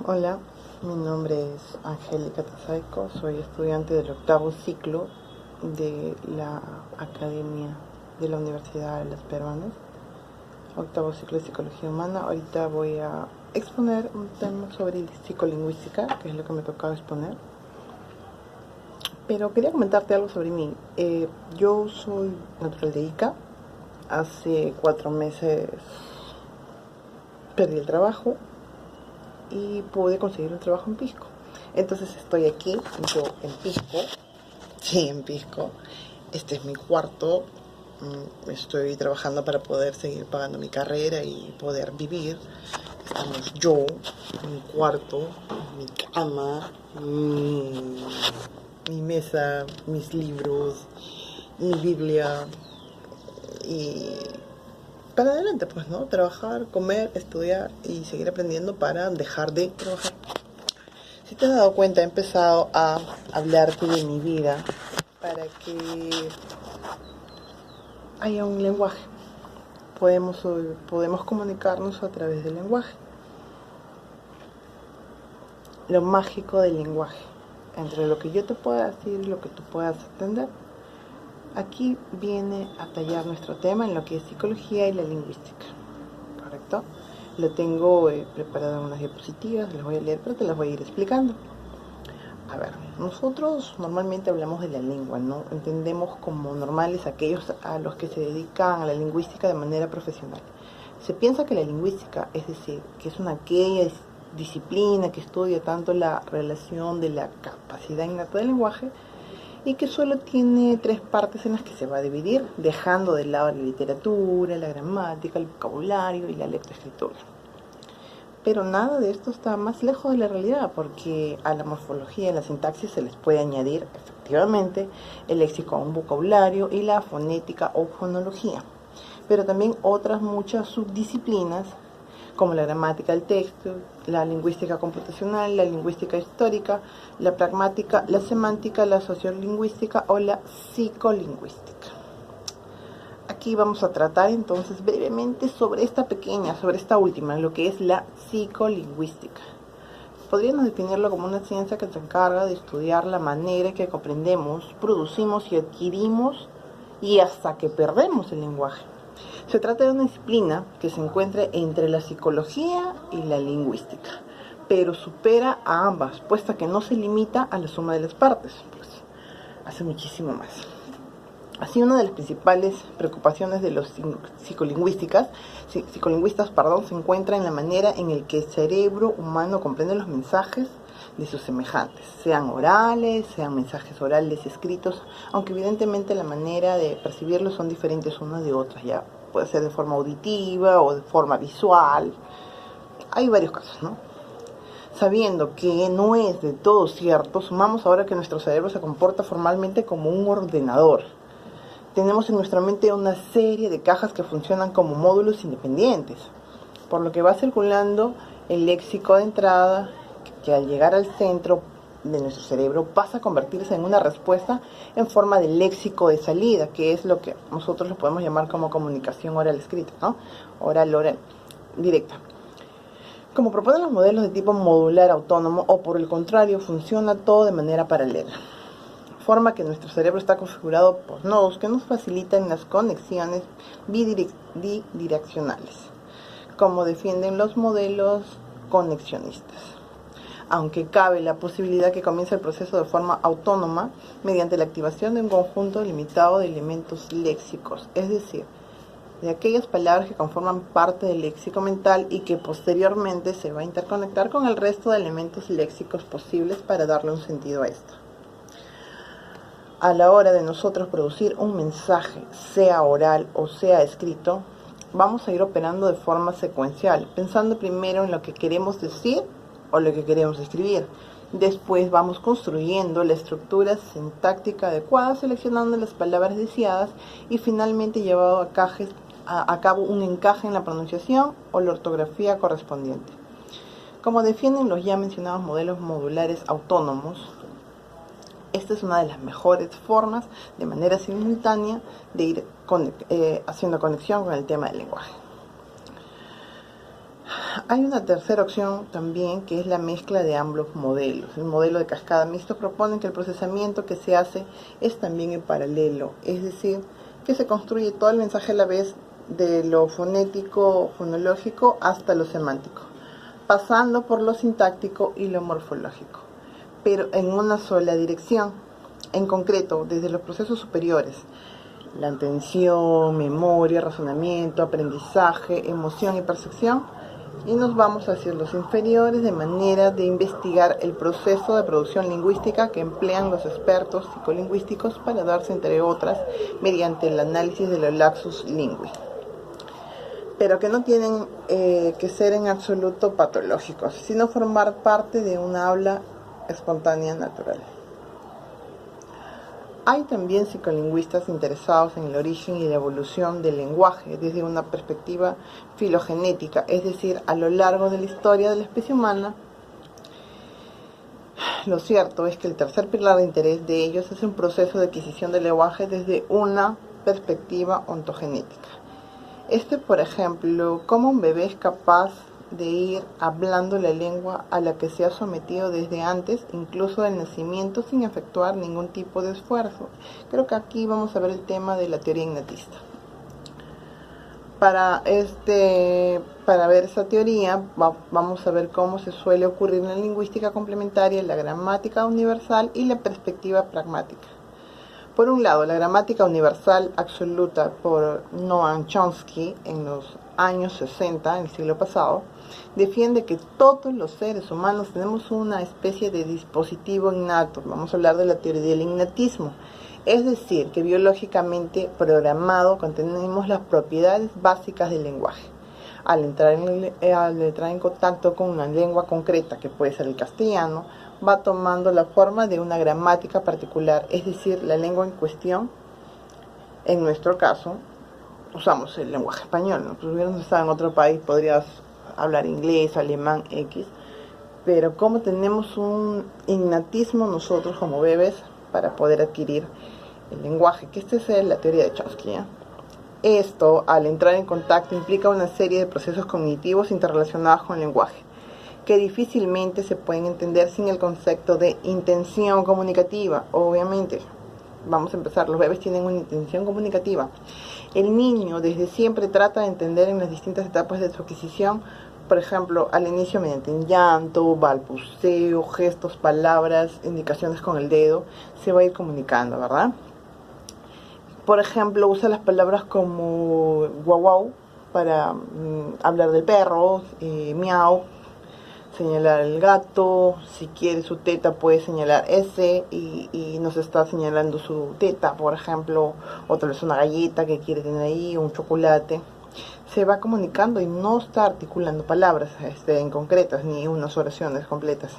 Hola, mi nombre es Angélica Tazaico, soy estudiante del octavo ciclo de la Academia de la Universidad de las Peruanas, octavo ciclo de Psicología Humana. Ahorita voy a exponer un tema sobre psicolingüística, que es lo que me tocaba exponer. Pero quería comentarte algo sobre mí. Yo soy natural de Ica. Hace 4 meses perdí el trabajo y pude conseguir un trabajo en Pisco. Entonces estoy aquí, yo en Pisco, sí, en Pisco. Este es mi cuarto. Estoy trabajando para poder seguir pagando mi carrera y poder vivir. Estamos yo, mi cuarto, mi cama, mi mesa, mis libros, mi Biblia y para adelante, pues, ¿no? Trabajar, comer, estudiar y seguir aprendiendo para dejar de trabajar. Si te has dado cuenta, he empezado a hablarte de mi vida para que haya un lenguaje. Podemos comunicarnos a través del lenguaje. Lo mágico del lenguaje, entre lo que yo te pueda decir y lo que tú puedas entender. Aquí viene a tallar nuestro tema en lo que es psicología y la lingüística, ¿correcto? Lo tengo preparado en unas diapositivas, las voy a leer, pero te las voy a ir explicando. A ver, nosotros normalmente hablamos de la lengua, ¿no? Entendemos como normales aquellos a los que se dedican a la lingüística de manera profesional. Se piensa que la lingüística, es decir, que es aquella disciplina que estudia tanto la relación de la capacidad innata del lenguaje y que solo tiene 3 partes en las que se va a dividir, dejando de lado la literatura, la gramática, el vocabulario y la lectoescritura. Pero nada de esto está más lejos de la realidad, porque a la morfología y la sintaxis se les puede añadir efectivamente el léxico, un vocabulario y la fonética o fonología, pero también otras muchas subdisciplinas como la gramática del texto, la lingüística computacional, la lingüística histórica, la pragmática, la semántica, la sociolingüística o la psicolingüística. Aquí vamos a tratar entonces brevemente sobre esta última, lo que es la psicolingüística. Podríamos definirlo como una ciencia que se encarga de estudiar la manera en que comprendemos, producimos y adquirimos y hasta que perdemos el lenguaje. Se trata de una disciplina que se encuentra entre la psicología y la lingüística, pero supera a ambas, puesto que no se limita a la suma de las partes, pues hace muchísimo más. Así, una de las principales preocupaciones de los psicolingüistas, se encuentra en la manera en la que el cerebro humano comprende los mensajes de sus semejantes, sean orales, sean mensajes orales escritos, aunque evidentemente la manera de percibirlos son diferentes unas de otras, ya puede ser de forma auditiva o de forma visual. Hay varios casos, ¿no? Sabiendo que no es de todo cierto, sumamos ahora que nuestro cerebro se comporta formalmente como un ordenador. Tenemos en nuestra mente una serie de cajas que funcionan como módulos independientes, por lo que va circulando el léxico de entrada, que al llegar al centro de nuestro cerebro pasa a convertirse en una respuesta en forma de léxico de salida, que es lo que nosotros lo podemos llamar como comunicación oral escrita, ¿no? Oral, directa. Como proponen los modelos de tipo modular autónomo, o por el contrario, funciona todo de manera paralela. Forma que nuestro cerebro está configurado por nodos que nos facilitan las conexiones bidireccionales, como defienden los modelos conexionistas. Aunque cabe la posibilidad que comience el proceso de forma autónoma mediante la activación de un conjunto limitado de elementos léxicos, es decir, de aquellas palabras que conforman parte del léxico mental y que posteriormente se va a interconectar con el resto de elementos léxicos posibles para darle un sentido a esto. A la hora de nosotros producir un mensaje, sea oral o sea escrito, vamos a ir operando de forma secuencial, pensando primero en lo que queremos decir o lo que queremos escribir. Después vamos construyendo la estructura sintáctica adecuada, seleccionando las palabras deseadas y finalmente llevado a cabo un encaje en la pronunciación o la ortografía correspondiente. Como defienden los ya mencionados modelos modulares autónomos, esta es una de las mejores formas, de manera simultánea, de ir haciendo conexión con el tema del lenguaje. Hay una tercera opción también, que es la mezcla de ambos modelos. El modelo de cascada mixto propone que el procesamiento que se hace es también en paralelo, es decir, que se construye todo el mensaje a la vez, de lo fonético, fonológico, hasta lo semántico, pasando por lo sintáctico y lo morfológico, pero en una sola dirección. En concreto, desde los procesos superiores, la atención, memoria, razonamiento, aprendizaje, emoción y percepción, y nos vamos hacia los inferiores, de manera de investigar el proceso de producción lingüística que emplean los expertos psicolingüísticos para darse, entre otras, mediante el análisis de los lapsus lingüi, pero que no tienen que ser en absoluto patológicos, sino formar parte de una habla espontánea natural. Hay también psicolingüistas interesados en el origen y la evolución del lenguaje desde una perspectiva filogenética, es decir, a lo largo de la historia de la especie humana. Lo cierto es que el tercer pilar de interés de ellos es un proceso de adquisición del lenguaje desde una perspectiva ontogenética. Por ejemplo, cómo un bebé es capaz de ir hablando la lengua a la que se ha sometido desde antes, incluso del nacimiento, sin efectuar ningún tipo de esfuerzo. Creo que aquí vamos a ver el tema de la teoría innatista. Para ver esa teoría, vamos a ver cómo se suele ocurrir en la lingüística complementaria, la gramática universal y la perspectiva pragmática. Por un lado, la gramática universal absoluta por Noam Chomsky en los años 60, en el siglo pasado, defiende que todos los seres humanos tenemos una especie de dispositivo innato. Vamos a hablar de la teoría del innatismo. Es decir, que biológicamente programado contenemos las propiedades básicas del lenguaje. Al entrar en contacto con una lengua concreta, que puede ser el castellano, va tomando la forma de una gramática particular, es decir, la lengua en cuestión. En nuestro caso, usamos el lenguaje español, ¿no? Si hubieras estado en otro país, podrías hablar inglés, alemán, X, pero como tenemos un innatismo nosotros como bebés para poder adquirir el lenguaje, que esta es la teoría de Chomsky, ¿eh? Esto, al entrar en contacto, implica una serie de procesos cognitivos interrelacionados con el lenguaje, que difícilmente se pueden entender sin el concepto de intención comunicativa. Obviamente, vamos a empezar, los bebés tienen una intención comunicativa. El niño desde siempre trata de entender en las distintas etapas de su adquisición, por ejemplo, al inicio mediante un llanto, balbuceo, gestos, palabras, indicaciones con el dedo, se va a ir comunicando, ¿verdad? Por ejemplo, usa las palabras como guau guau para hablar del perro, miau, señalar el gato. Si quiere su teta puede señalar ese y nos está señalando su teta, por ejemplo, o tal vez una galleta que quiere tener ahí, un chocolate. Se va comunicando y no está articulando palabras en concretas ni unas oraciones completas.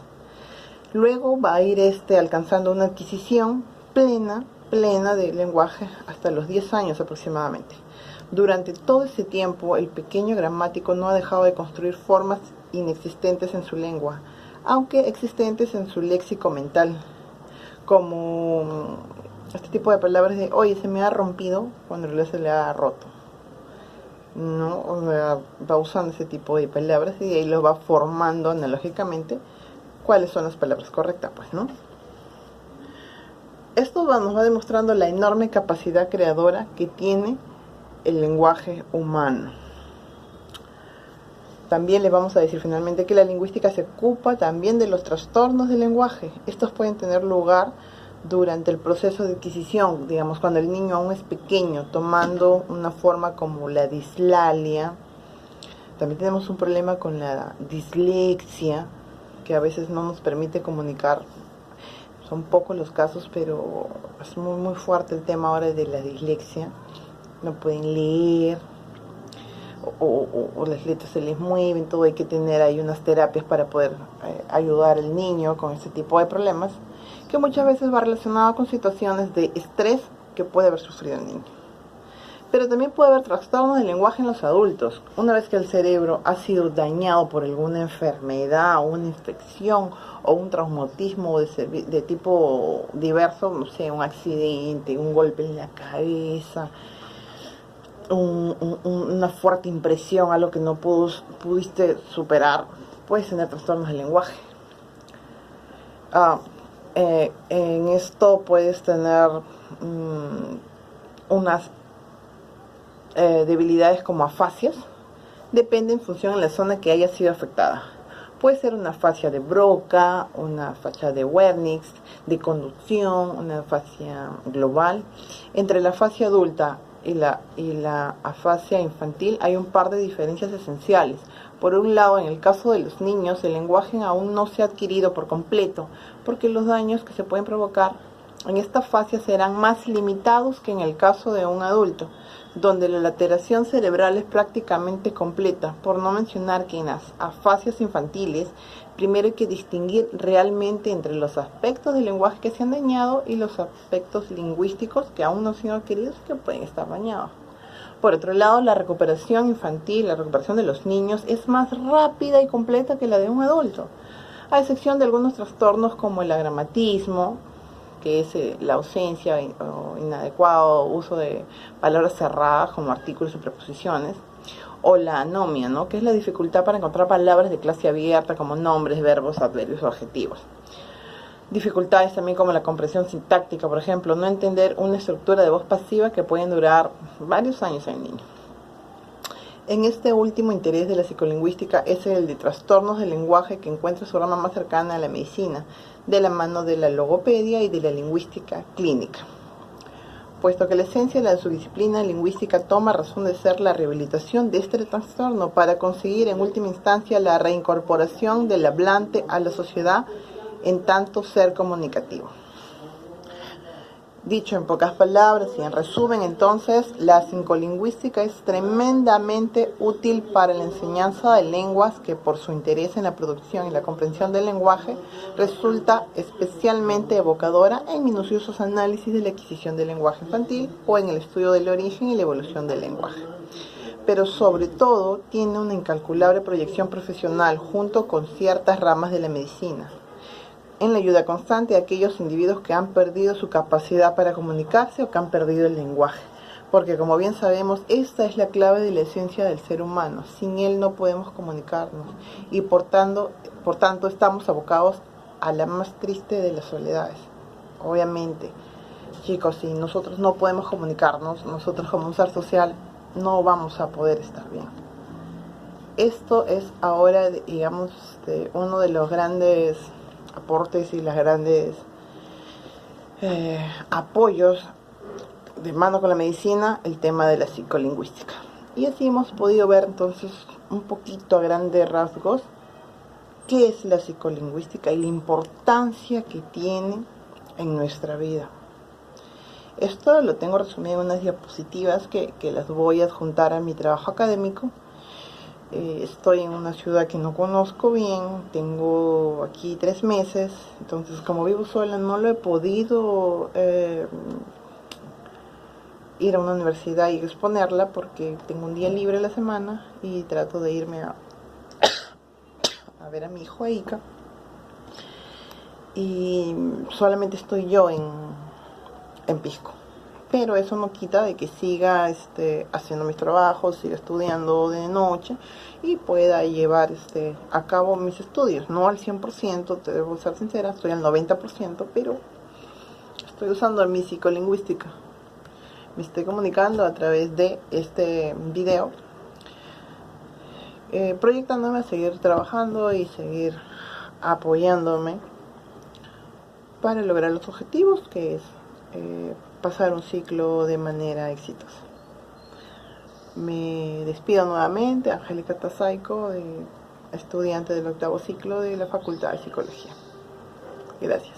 Luego va a ir alcanzando una adquisición plena del lenguaje hasta los 10 años aproximadamente. Durante todo ese tiempo, el pequeño gramático no ha dejado de construir formas inexistentes en su lengua, aunque existentes en su léxico mental, como este tipo de palabras de oye, se me ha rompido, cuando en realidad se le ha roto, ¿no? O sea, va usando ese tipo de palabras y de ahí lo va formando analógicamente cuáles son las palabras correctas, pues, ¿no? Esto nos va demostrando la enorme capacidad creadora que tiene el lenguaje humano. También le vamos a decir finalmente que la lingüística se ocupa también de los trastornos del lenguaje. Estos pueden tener lugar durante el proceso de adquisición, digamos, cuando el niño aún es pequeño, tomando una forma como la dislalia. También tenemos un problema con la dislexia, que a veces no nos permite comunicar. Son pocos los casos, pero es muy, muy fuerte el tema ahora de la dislexia. No pueden leer, o las letras se les mueven, todo. Hay que tener ahí unas terapias para poder ayudar al niño con este tipo de problemas, que muchas veces va relacionado con situaciones de estrés que puede haber sufrido el niño. Pero también puede haber trastornos del lenguaje en los adultos. Una vez que el cerebro ha sido dañado por alguna enfermedad, o una infección, o un traumatismo de tipo diverso, no sé, un accidente, un golpe en la cabeza, una fuerte impresión, algo que no pudiste superar, puedes tener trastornos del lenguaje. En esto puedes tener unas debilidades como afasias, depende en función de la zona que haya sido afectada. Puede ser una afasia de Broca, una afasia de Wernicke, de conducción, una afasia global. Entre la afasia adulta y la afasia infantil hay un par de diferencias esenciales. Por un lado, en el caso de los niños, el lenguaje aún no se ha adquirido por completo, porque los daños que se pueden provocar en esta afasia serán más limitados que en el caso de un adulto, donde la alteración cerebral es prácticamente completa, por no mencionar que en las afasias infantiles, primero hay que distinguir realmente entre los aspectos del lenguaje que se han dañado y los aspectos lingüísticos que aún no se han adquirido y que pueden estar dañados. Por otro lado, la recuperación infantil, la recuperación de los niños, es más rápida y completa que la de un adulto, a excepción de algunos trastornos como el agramatismo, que es la ausencia o inadecuado uso de palabras cerradas como artículos y preposiciones, o la anomia, ¿no?, que es la dificultad para encontrar palabras de clase abierta como nombres, verbos, adverbios o adjetivos. Dificultades también como la comprensión sintáctica, por ejemplo, no entender una estructura de voz pasiva que pueden durar varios años en el niño. En este último interés de la psicolingüística es el de trastornos del lenguaje, que encuentra su rama más cercana a la medicina, de la mano de la logopedia y de la lingüística clínica. Puesto que la esencia de la subdisciplina lingüística toma razón de ser la rehabilitación de este trastorno para conseguir en última instancia la reincorporación del hablante a la sociedad en tanto ser comunicativo. Dicho en pocas palabras y en resumen, entonces, la psicolingüística es tremendamente útil para la enseñanza de lenguas, que por su interés en la producción y la comprensión del lenguaje resulta especialmente evocadora en minuciosos análisis de la adquisición del lenguaje infantil o en el estudio del origen y la evolución del lenguaje. Pero sobre todo tiene una incalculable proyección profesional junto con ciertas ramas de la medicina, en la ayuda constante a aquellos individuos que han perdido su capacidad para comunicarse o que han perdido el lenguaje. Porque, como bien sabemos, esta es la clave de la esencia del ser humano. Sin él no podemos comunicarnos y por tanto estamos abocados a la más triste de las soledades. Obviamente, chicos, si nosotros no podemos comunicarnos, nosotros como un ser social no vamos a poder estar bien. Esto es ahora, digamos, uno de los grandes aportes y las grandes apoyos de mano con la medicina, el tema de la psicolingüística. Y así hemos podido ver entonces un poquito a grandes rasgos qué es la psicolingüística y la importancia que tiene en nuestra vida. Esto lo tengo resumido en unas diapositivas que las voy a adjuntar a mi trabajo académico. Estoy en una ciudad que no conozco bien, tengo aquí 3 meses, entonces como vivo sola no lo he podido ir a una universidad y exponerla porque tengo un día libre a la semana y trato de irme a ver a mi hijo a Ica, y solamente estoy yo en Pisco. Pero eso no quita de que siga haciendo mis trabajos, siga estudiando de noche y pueda llevar a cabo mis estudios. No al 100%, te debo ser sincera, estoy al 90%, pero estoy usando mi psicolingüística. Me estoy comunicando a través de este video, proyectándome a seguir trabajando y seguir apoyándome para lograr los objetivos, que es pasar un ciclo de manera exitosa. Me despido nuevamente, Angélica Tazaico, estudiante del 8º ciclo de la Facultad de Psicología. Gracias.